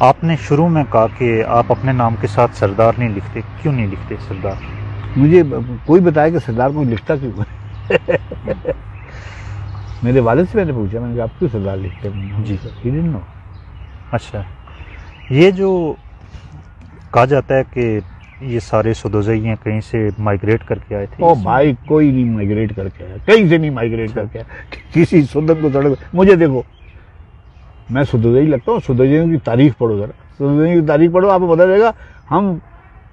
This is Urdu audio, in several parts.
آپ نے شروع میں کہا کہ آپ اپنے نام کے ساتھ سردار نہیں لکھتے، کیوں نہیں لکھتے سردار؟ مجھے کوئی بتایا کہ سردار کو لکھتا کیوں ہے؟ میرے والد سے میں نے پوچھا، میں نے کہا آپ کیوں سردار لکھتے ہیں؟ جی He didn't know. اچھا، یہ جو کہا جاتا ہے کہ یہ سارے سدوزئی ہیں کہیں سے مائیگریٹ کر کے آئے تھے؟ او بھائی کوئی نہیں مائیگریٹ کر کے آیا، کہیں سے نہیں مائیگریٹ کر کے آیا، کسی سدن کو سڑک مجھے دیکھو میں سدوزئی لگتا ہوں، سدوزئیوں کی تاریخ پڑھو ذرا، سدوزئیوں کی تاریخ پڑھو، آپ کو پتا چلے گا ہم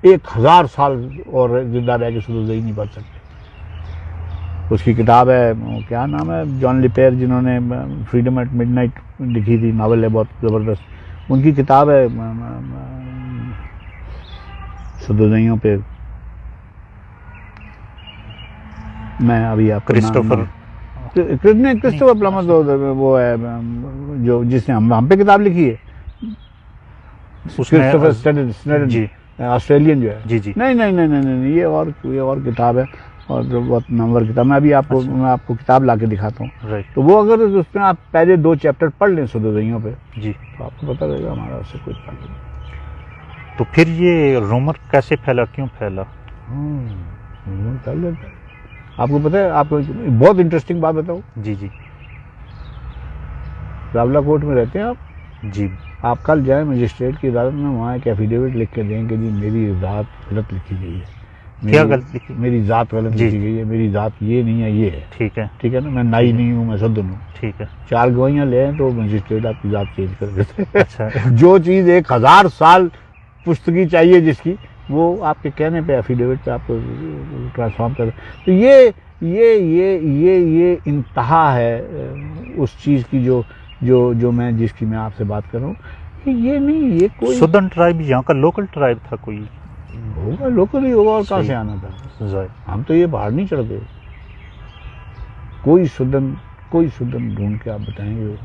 1000 سال اور زندہ رہ کے سدوزئی نہیں پڑھ سکتے۔ اس کی کتاب ہے، کیا نام ہے، جان لیپیر، جنہوں نے فریڈم ایٹ مڈ نائٹ لکھی تھی، ناول ہے بہت زبردست، ان کی کتاب ہے سدوزئیوں پہ، میں ابھی آپ کرسٹوفر پلمر وہ ہے جو جس نے ہم پہ کتاب لکھی ہے، کرسٹوفر سنیڈن، جی آسٹریلین جو ہے، جی جی نہیں نہیں نہیں نہیں یہ اور کتاب ہے، اور بہت نامور کتاب، میں ابھی آپ کو کتاب لا کے دکھاتا ہوں، رائٹ، تو وہ اگر اس میں آپ پہلے 2 چیپٹر پڑھ لیں سدوزئیوں پہ جی تو آپ کو پتہ رہے گا ہمارا اس سے کوئی تعلق نہیں۔ تو پھر یہ رومر کیسے پھیلا، کیوں پھیلا؟ آپ کو پتہ ہے، آپ کو بہت انٹرسٹنگ بات بتاؤں، جی جی راولہ کوٹ میں رہتے ہیں آپ، جی آپ کل جائیں مجسٹریٹ کی عدالت میں، وہاں ایک ایفیڈیوٹ لکھ کے دیں کہ جی میری ذات غلط لکھی گئی ہے، کیا غلط لکھی؟ میری ذات غلط جی لکھی گئی ہے، میری ذات یہ نہیں ہے، یہ ہے، ٹھیک ہے ٹھیک ہے نا، میں نائی نہیں ہوں، میں سدن ہوں، ٹھیک ہے، 4 گواہیاں لے ہیں تو مجسٹریٹ آپ کی ذات چینج کر دیتے ہیں۔ اچھا جو چیز 1000 سال پشتگی چاہیے جس کی، وہ آپ کے کہنے پہ ایفیڈیوٹ پہ آپ کو ٹرانسفارم کر، تو یہ انتہا ہے اس چیز کی جو میں جس کی میں آپ سے بات کر رہا ہوں، کہ یہ نہیں، یہ کوئی سدن ٹرائب یہاں کا لوکل ٹرائب تھا کوئی؟ ہوگا، لوکل ہی ہوگا، اور کہاں سے آنا تھا، ظاہر، ہم تو یہ باہر نہیں چڑھتے، کوئی سدن ڈھونڈ کے آپ بتائیں گے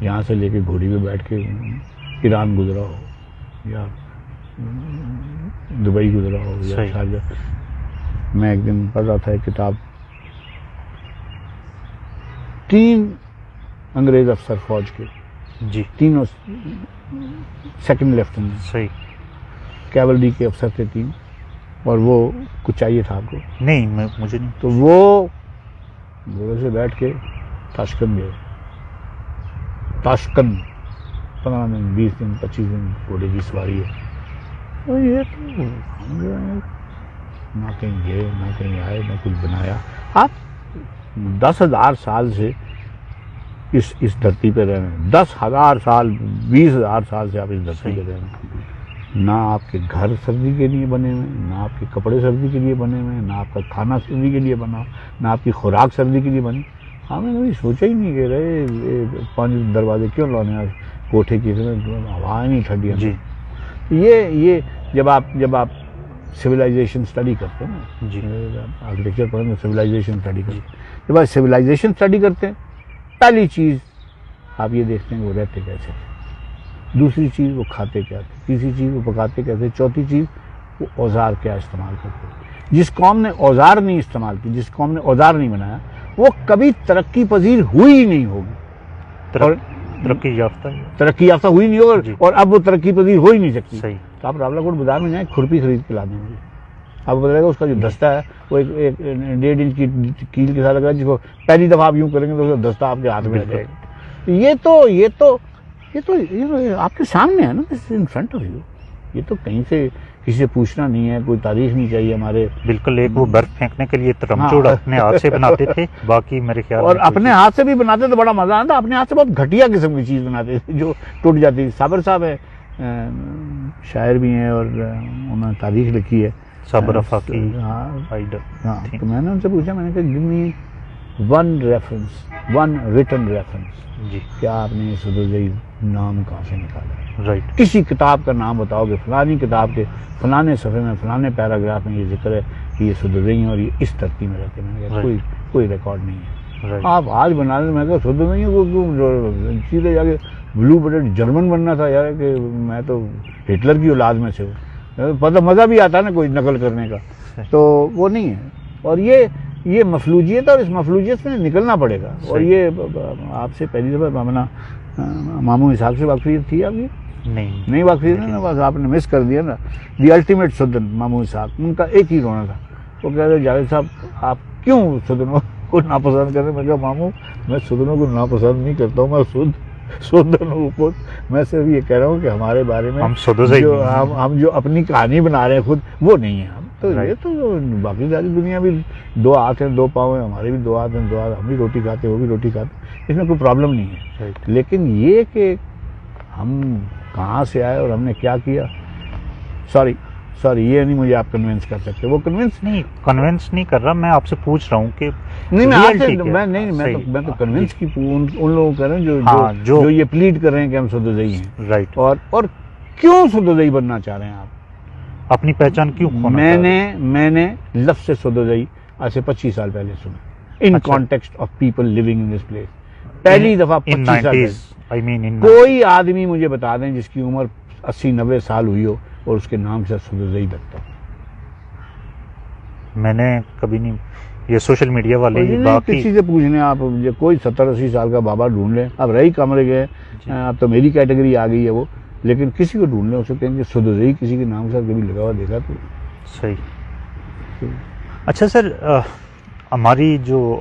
یہاں سے لے کے گھوڑی پہ بیٹھ کے ایران گزرا ہو، یا دبئی گزرا ہو، یا صحیح۔ شارجہ۔ میں ایک دن پڑھ رہا تھا ایک کتاب، 3 انگریز افسر فوج کے، جی تینوں سیکنڈ لیفٹیننٹ، صحیح، کیولری کے افسر تھے 3، اور وہ کچھ چاہیے تھا آپ کو، نہیں مجھے نہیں، تو وہ گھوڑے سے بیٹھ کے تاشکند گئے، تاشکند 15 دن 20 دن 25 دن گھوڑے کی سواری ہے، اور یہ تو ہم جو ہے نہ کہیں گئے، نہ کہیں آئے، نہ کچھ بنایا۔ آپ 10,000 سال سے اس دھرتی پہ رہ رہے ہیں، 10,000 سال 20,000 سال سے آپ اس دھرتی پہ رہ رہے ہیں، نہ آپ کے گھر سردی کے لیے بنے ہوئے، نہ آپ کے کپڑے سردی کے لیے بنے ہوئے، نہ آپ کا کھانا سردی کے لیے بنا، نہ آپ کی خوراک سردی کے لیے بنی۔ ہم نے کبھی سوچا ہی نہیں کہ رہے 5 دروازے کیوں لانے آج کوٹھے کی، ہوا نہیں ٹھنڈی جی یہ جب آپ سویلائزیشن اسٹڈی کرتے ہیں نا، جی آرکیٹیکچر پڑھیں تو سویلائزیشن اسٹڈی کرتے ہیں، جب آپ سویلائزیشن اسٹڈی کرتے ہیں پہلی چیز آپ یہ دیکھتے ہیں کہ وہ رہتے کیسے تھے، دوسری چیز وہ کھاتے کیا تھے، تیسری چیز وہ پکاتے کیسے، چوتھی چیز وہ اوزار کیا استعمال کرتے تھے۔ جس قوم نے اوزار نہیں استعمال کی، جس قوم نے اوزار نہیں بنایا، وہ کبھی ترقی پذیر ہوئی ہی نہیں ہوگی، اور ترقی یافتہ ہوئی نہیں ہوگی، جی، اور اب وہ ترقی پذیر ہو ہی نہیں سکتی۔ صحیح، تو آپ راولہ کوٹ بازار میں جائیں، کھرپی خرید کے لا دیں گے، آپ کو بتائے گا اس کا جو دستہ ہے وہ ایک 1.5 انچ کی کیل کے ساتھ لگا ہے، جس کو پہلی دفعہ آپ یوں کریں گے تو اس کا دستہ آپ کے ہاتھ میں آ جائے گا۔ یہ تو آپ کے سامنے ہے نا، ان فرنٹ آف یو، یہ تو کہیں سے کسی سے پوچھنا نہیں ہے، کوئی تاریخ نہیں چاہیے ہمارے۔ بالکل، ایک وہ برف پھینکنے کے لیے ترمچوڑ اپنے ہاتھ سے بناتے تھے، باقی میرے خیال اور اپنے ہاتھ سے بھی بناتے تو بڑا مزہ آتا، اپنے ہاتھ سے بہت گھٹیا قسم کی چیز بناتے تھے جو ٹوٹ جاتی تھی۔ صابر صاحب ہے، شاعر بھی ہیں، اور انہوں نے تاریخ لکھی ہے، صابر افاقی، ہاں، تو میں نے ان سے پوچھا، میں نے کہا give me one written reference، جی کہ آپ نے سدوزئی نام کہاں سے نکالا، رائٹ، کسی کتاب کا نام بتاؤ کہ فلانی کتاب کے فلانے صفحے میں فلانے پیراگراف میں یہ ذکر ہے کہ یہ سدوزئی ہیں اور یہ اس ترتیب میں رہتے ہیں۔ میں نے کہا کوئی ریکارڈ نہیں ہے، آپ آج بنا لیں۔ میں کہا سدوزئی کو سیدھے جا کے بلو بلڈ جرمن بننا تھا یار، کہ میں تو ہٹلر کی اولاد میں سے ہوں، پتہ مزہ بھی آتا نا کوئی نقل کرنے کا، تو وہ نہیں ہے۔ اور یہ مفلوجیت ہے، اور اس مفلوجیت سے نکلنا پڑے گا۔ اور یہ آپ سے پہلی دفعہ اپنا ماموں اسحاق سے واقفیت تھی آپ کی؟ نہیں واقفی تھا نا، بس آپ نے مس کر دیا نا. دی الٹیمیٹ سدن مامون صاحب، ان کا ایک ہی رونا تھا. وہ کہہ رہے جاوید صاحب آپ کیوں سدنوں کو ناپسند کر رہے ہیں؟ میں کہا ماموں میں سدنوں کو ناپسند نہیں کرتا ہوں، میں سدنوں کو، میں صرف یہ کہہ رہا ہوں کہ ہمارے بارے میں ہم جو اپنی کہانی بنا رہے ہیں خود، وہ نہیں ہے. ہم تو یہ تو باقی ساری دنیا بھی 2 ہاتھ ہیں 2 پاؤں ہیں، ہمارے بھی 2 ہاتھ ہیں 2 ہاتھ، ہم بھی روٹی کھاتے ہیں وہ بھی روٹی کھاتے ہیں، اس میں کوئی پرابلم نہیں ہے. لیکن یہ کہ ہم کہاں سے آئے اور ہم نے کیا کیا، سوری یہ نہیں مجھے آپ کنونس کر سکتے. وہ کنونس نہیں کر رہا، میں آپ سے پوچھ رہا ہوں کہ نہیں، میں تو کنونس کی ان لوگوں کر رہا ہوں جو یہ پلیڈ کر رہے ہیں کہ ہم سدوزئی ہیں. رائٹ. اور کیوں سدوزئی بننا چاہ رہے ہیں آپ؟ اپنی پہچان کیوں کھونا؟ میں نے لفظ سدوزئی آج سے 25 سال پہلے سنا، in context of people living in this place. پہلی دفعہ 25 سال پہلے کوئی آدمی مجھے بتا دیں جس کی عمر 80-90 سال ہوئی ہو اور اس کے نام سے سدوزئی لگتا. میں نے کبھی نہیں، یہ سوشل میڈیا والے کسی سے پوچھنے آپ، کوئی 70-80 سال کا بابا ڈھونڈ لیں. اب رہی کمرے گئے، اب تو میری کیٹیگری آ گئی ہے وہ، لیکن کسی کو ڈھونڈ لیں، اسے کہیں کہ سدوزئی کسی کے نام کے ساتھ کبھی لگا ہوا دیکھا تو صحیح. اچھا سر، ہماری جو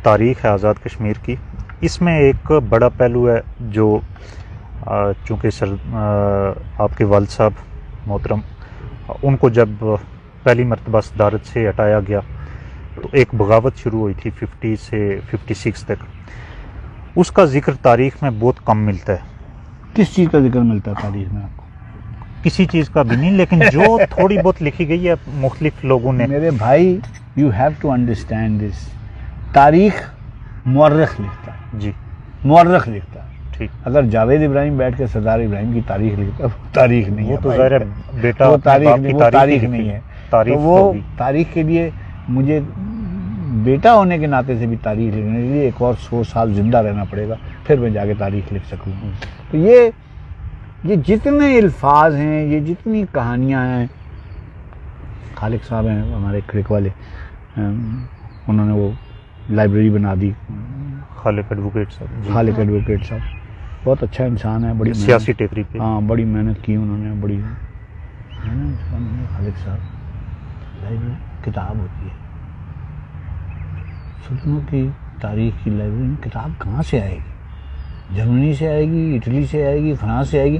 تاریخ ہے آزاد کشمیر کی، اس میں ایک بڑا پہلو ہے جو چونکہ سر آپ کے والد صاحب محترم، ان کو جب پہلی مرتبہ صدارت سے ہٹایا گیا تو ایک بغاوت شروع ہوئی تھی 50 سے 56 تک. اس کا ذکر تاریخ میں بہت کم ملتا ہے. کس چیز کا ذکر ملتا ہے تاریخ میں آپ کو؟ کسی چیز کا بھی نہیں، لیکن جو تھوڑی بہت لکھی گئی ہے مختلف لوگوں نے. میرے بھائی you have to understand this, تاریخ مورخ لکھتا ہے. جی، مورخ لکھتا ہے. ٹھیک. اگر جاوید ابراہیم بیٹھ کے سردار ابراہیم کی تاریخ لکھتا ہے، وہ تاریخ نہیں ہے. وہ تو ظاہر ہے بیٹا، وہ تاریخ نہیں ہے. تو وہ تاریخ کے لیے مجھے بیٹا ہونے کے ناطے سے بھی تاریخ لکھنے کے لیے ایک اور 100 سال زندہ رہنا پڑے گا، پھر میں جا کے تاریخ لکھ سکوں. تو یہ جتنے الفاظ ہیں، یہ جتنی کہانیاں ہیں، خالق صاحب ہیں ہمارے کھڑک والے، انہوں نے وہ لائبریری بنا دی. خالق ایڈوکیٹ صاحب بہت اچھا انسان ہے، بڑی سیاسی ٹیکری پہ، ہاں بڑی محنت کی انہوں نے. بڑی خالق صاحب لائبریری کتاب ہوتی ہے، سلطنوں کی تاریخ کی لائبریری میں کتاب کہاں سے آئے گی؟ جرمنی سے آئے گی، اٹلی سے آئے گی، فرانس سے آئے گی،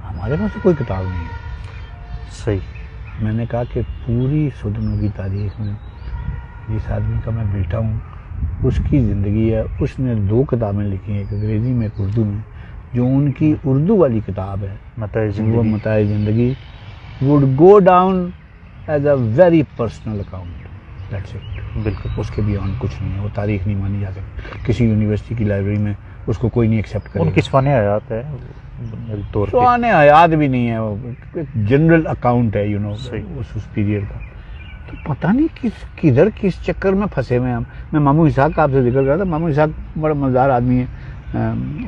ہمارے پاس تو کوئی کتاب نہیں ہے. صحیح. میں نے کہا کہ پوری سلطنوں کی تاریخ میں جس آدمی کا میں بیٹا ہوں، اس کی زندگی ہے. اس نے 2 کتابیں لکھی ہیں، ایک انگریزی میں ایک اردو میں. جو ان کی اردو والی کتاب ہے وہ متاع زندگی would go down as a very personal account. That's it. بالکل. اس کے بیان کچھ نہیں ہے، وہ تاریخ نہیں مانی جا سکتی. کسی یونیورسٹی کی لائبریری میں اس کو کوئی نہیں ایکسیپٹ کرے. ان کی سوانح حیات ہے طور پہ، سوانح حیات بھی نہیں ہے، وہ ایک جنرل اکاؤنٹ ہے اس پیریڈ کا. تو پتہ نہیں کدھر کس چکر میں پھنسے ہوئے ہم. میں ماموں اسحاق کا آپ سے ذکر کر رہا تھا. ماموں اسحاق بڑا مزدار آدمی ہے،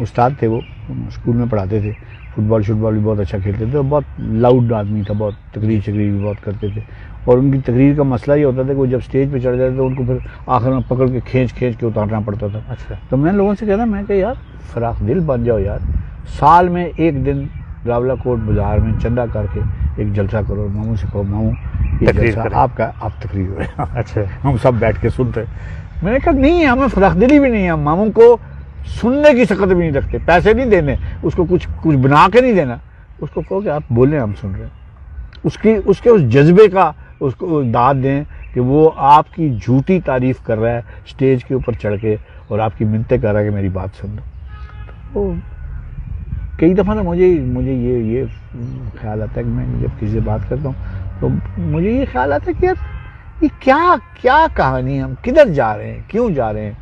استاد تھے، وہ اسکول میں پڑھاتے تھے. فٹ بال بھی بہت اچھا کھیلتے تھے، اور بہت لاؤڈ آدمی تھا، بہت تقریر بھی بہت کرتے تھے. اور ان کی تقریر کا مسئلہ یہ ہوتا تھا کہ وہ جب اسٹیج پہ چڑھ جاتے تو ان کو پھر آخر میں پکڑ کے کھینچ کے اتارنا پڑتا تھا. اچھا. تو میں لوگوں سے کہتا میں کہ یار فراخ دل بن جاؤ یار، سال میں ایک دن راولہ کوٹ بازار میں چندہ کر کے ایک جلسہ کرو. ماموں سے کہو ماموں یہ جلسہ آپ تقریر ہو رہے. اچھا. ہم سب بیٹھ کے سنتے. میں نے کہا نہیں، ہمیں فراخ دلی بھی نہیں ہے، ہم ماموں کو سننے کی شکت بھی نہیں رکھتے، پیسے نہیں دینے، اس کو کچھ بنا کے نہیں دینا. اس کو کہو کہ آپ بولیں، ہم سن رہے ہیں. اس کے اس جذبے کا اس کو داد دیں کہ وہ آپ کی جھوٹی تعریف کر رہا ہے اسٹیج کے اوپر چڑھ کے، اور آپ کی منتیں کر رہا ہے کہ میری بات سن لو. کئی دفعہ نا مجھے یہ خیال آتا ہے کہ میں جب کسی سے بات کرتا ہوں تو مجھے یہ خیال آتا ہے کہ یار یہ کیا کہانی، ہم کدھر جا رہے ہیں، کیوں جا رہے ہیں.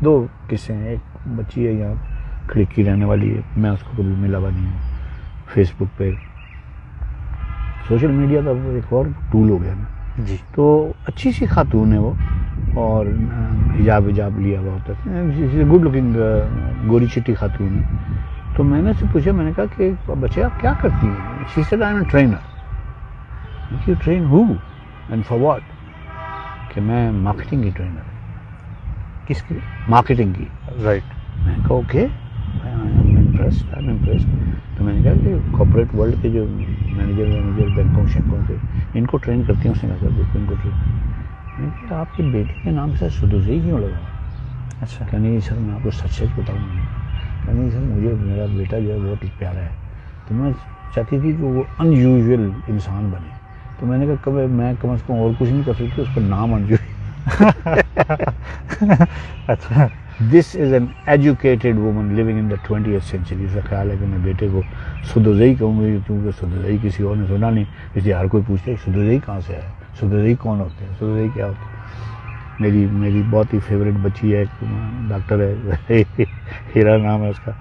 2 قصے ہیں. ایک بچی ہے یہاں کھڑکی رہنے والی ہے، میں اس کو کبھی ملا ہوا نہیں ہوں. فیس بک پہ سوشل میڈیا کا ایک اور ٹول ہو گیا نا جی. تو اچھی سی خاتون ہے وہ، اور حجاب لیا ہوا ہوتا ہے، گڈ لکنگ گوری چٹی خاتون ہے. تو میں نے اس سے پوچھا، میں نے کہا کہ بچے آپ کیا کرتی ہیں؟ She said I am a trainer. You train who and for what? کہ میں مارکیٹنگ کی ٹرینر. کس کی؟ مارکیٹنگ کی. رائٹ. میں نے کہا اوکے، آئی ایم امپریسڈ. تو میں نے کہا کہ کارپوریٹ ورلڈ کے جو مینیجر بینکوں شینکوں سے ان کو ٹرین کرتی ہوں. اس نے کہا بالکل ان کو ٹرین. میں نے کہا آپ کی بیٹی کے نام سے سدوزئی کیوں لگا؟ اچھا. کہ نہیں سر میں آپ کو سچ بتاؤں گا. کہ نہیں سر مجھے میرا بیٹا جو ہے بہت پیارا ہے, تو میں چاہتی تھی کہ وہ ان یوزول انسان بنے. تو میں نے کہا کبھی میں کم از کم اور کچھ نہیں کر سکتی, اس کا نام ان یوزول. اچھا. This is an educated woman living in the 20th century. اس کا خیال ہے کہ میں بیٹے کو سدوزئی کہوں گی, کیونکہ سدوزئی کسی اور نے سنا نہیں, اس لیے ہر کوئی پوچھتا ہے سدوزئی کہاں سے آیا, سدوزئی کون ہوتے ہیں, سدوزئی کیا ہوتے ہیں. میری بہت ہی فیوریٹ بچی ہے, ڈاکٹر ہے, ہیرا نام ہے اس کا.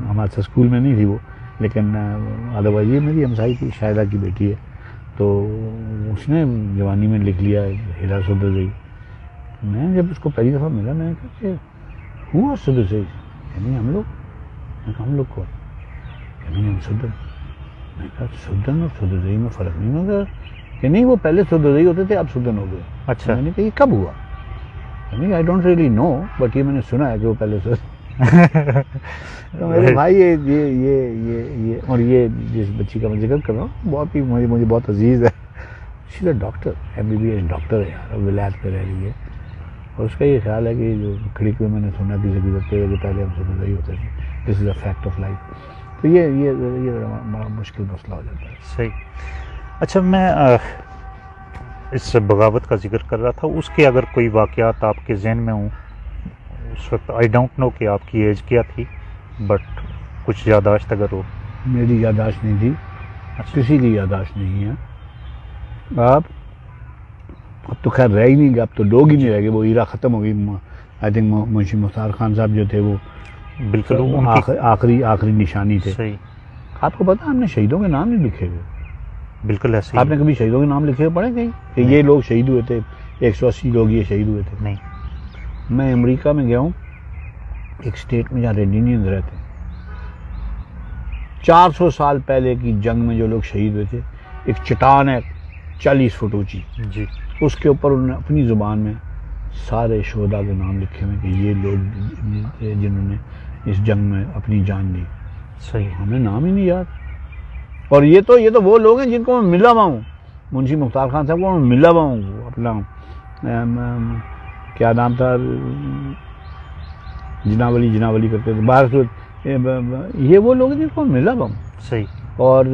ہمارے ساتھ اسکول میں نہیں تھی وہ, لیکن ادروائز یہ میری ہمسائی تھی, شاہدہ کی بیٹی ہے. تو اس نے جوانی میں لکھ لیا ہیرا سدوزئی. میں جب اس کو پہلی دفعہ ملا میں نے کہا کہ ہوا سدوزئی, یعنی ہم لوگ کون, یعنی ہم سدن. میں نے کہا سدن اور سدوزئی میں فرق نہیں ہوتا کہ نہیں, وہ پہلے سدوزئی ہوتے تھے اب سدن ہو گئے. اچھا. میں نے کہا یہ کب ہوا؟ یعنی I don't really know, but یہ میں نے سنا ہے کہ وہ پہلے سدن. تو میرے بھائی یہ اور یہ جس بچی کا میں ذکر کر رہا ہوں بہت ہی مجھے بہت عزیز ہے. شی از اے ڈاکٹر, MBBS ڈاکٹر ہے یار, ولایت پہ رہ رہی ہے. اور اس کا یہ خیال ہے کہ جو کھڑک میں نے سنا کسی گزرتے ہوئے کہ پہلے ہم سدوزئی ہوتے تھے. دس از اے فیکٹ آف لائف. تو یہ بڑا مشکل مسئلہ ہو جاتا ہے. صحیح. اچھا, میں اس بغاوت کا ذکر کر رہا تھا, اس کے اگر کوئی واقعات آپ کے ذہن میں ہوں اس وقت, آئی ڈونٹ نو کہ آپ کی ایج کیا تھی, بٹ کچھ یاداشت اگر ہو. میری یاداشت نہیں تھی, کسی کی یاداشت نہیں ہے. اب تو خیر رہ ہی نہیں گیا, اب تو لوگ ہی نہیں رہ گئے, وہ ایرا ختم ہو گئی. آئی تھنک منشی مختار خان صاحب جو تھے وہ بالکل آخری نشانی تھے. صحیح. آپ کو پتا ہم نے شہیدوں کے نام نہیں لکھے ہوئے. بالکل ایسے. آپ نے کبھی شہیدوں کے نام لکھے ہوئے پڑھے کہیں کہ یہ لوگ شہید ہوئے تھے, 180 لوگ یہ شہید ہوئے تھے؟ نہیں. میں امریکہ میں گیا ہوں, ایک اسٹیٹ میں جہاں ریڈ انڈینز رہتے ہیں. 400 سال پہلے کی جنگ میں جو لوگ شہید ہوئے تھے, ایک چٹان ہے 40 فٹ اونچی, جی, اس کے اوپر انہوں نے اپنی زبان میں سارے شہداء کے نام لکھے ہوئے کہ یہ لوگ جنہوں نے اس جنگ میں اپنی جان دی. صحیح. ہمیں نام ہی نہیں یاد. اور یہ تو وہ لوگ ہیں جن کو میں ملا ہوا ہوں. منشی مختار خان صاحب کو میں ملا ہوا ہوں, اپنا کیا نام تھا, جناولی کرتے تھے باہر. یہ وہ لوگ ہیں جن کو میں ملا ہوا ہوں. صحیح. اور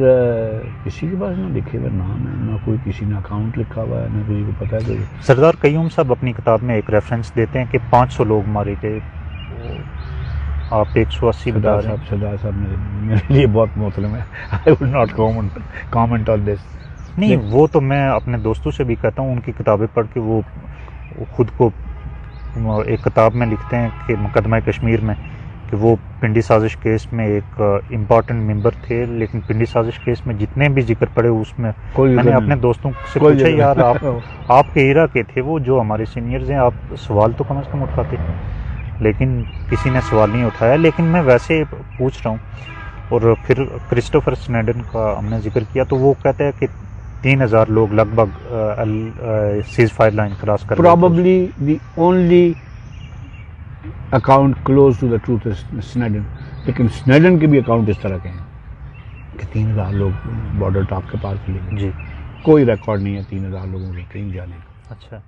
کسی کے پاس نہ لکھے ہوئے نام ہے, نہ کوئی کسی نے اکاؤنٹ لکھا ہوا ہے, نہ کسی کو پتا ہے. تو سردار قیوم صاحب اپنی کتاب میں ایک ریفرنس دیتے ہیں کہ 500 لوگ مارے گئے, آپ 180 بتا رہے ہیں. سردار صاحب میرے لیے بہت محترم ہے. آئی ول ناٹ کامنٹ آن دس. نہیں, وہ تو میں اپنے دوستوں سے بھی کہتا ہوں, ان کی کتابیں پڑھ کے وہ خود کو ایک کتاب میں لکھتے ہیں کہ مقدمہ کشمیر میں کہ وہ پنڈی سازش کیس میں ایک امپورٹنٹ ممبر تھے, لیکن پنڈی سازش کیس میں جتنے بھی ذکر پڑے اس میں میں نے اپنے دوستوں سے پوچھا یار آپ کے ایرا کے تھے وہ, جو ہمارے سینئرز ہیں, آپ سوال تو کم از کم اٹھاتے, لیکن کسی نے سوال نہیں اٹھایا. لیکن میں ویسے پوچھ رہا ہوں. اور پھر کرسٹوفر سنیڈن کا ہم نے ذکر کیا, تو وہ کہتا ہے کہ 3000 لوگ لگ بھگ سیز فائر لائن کراس کر رہے تھے. Probably the only account close to the truth Snedden. لیکن سنیڈن کے بھی اکاؤنٹ اس طرح کے ہیں کہ 3000 لوگ بارڈر ٹاپ کے پار چلے گئے. جی, کوئی ریکارڈ نہیں ہے 3000 لوگوں کے کہیں جانے کا. اچھا.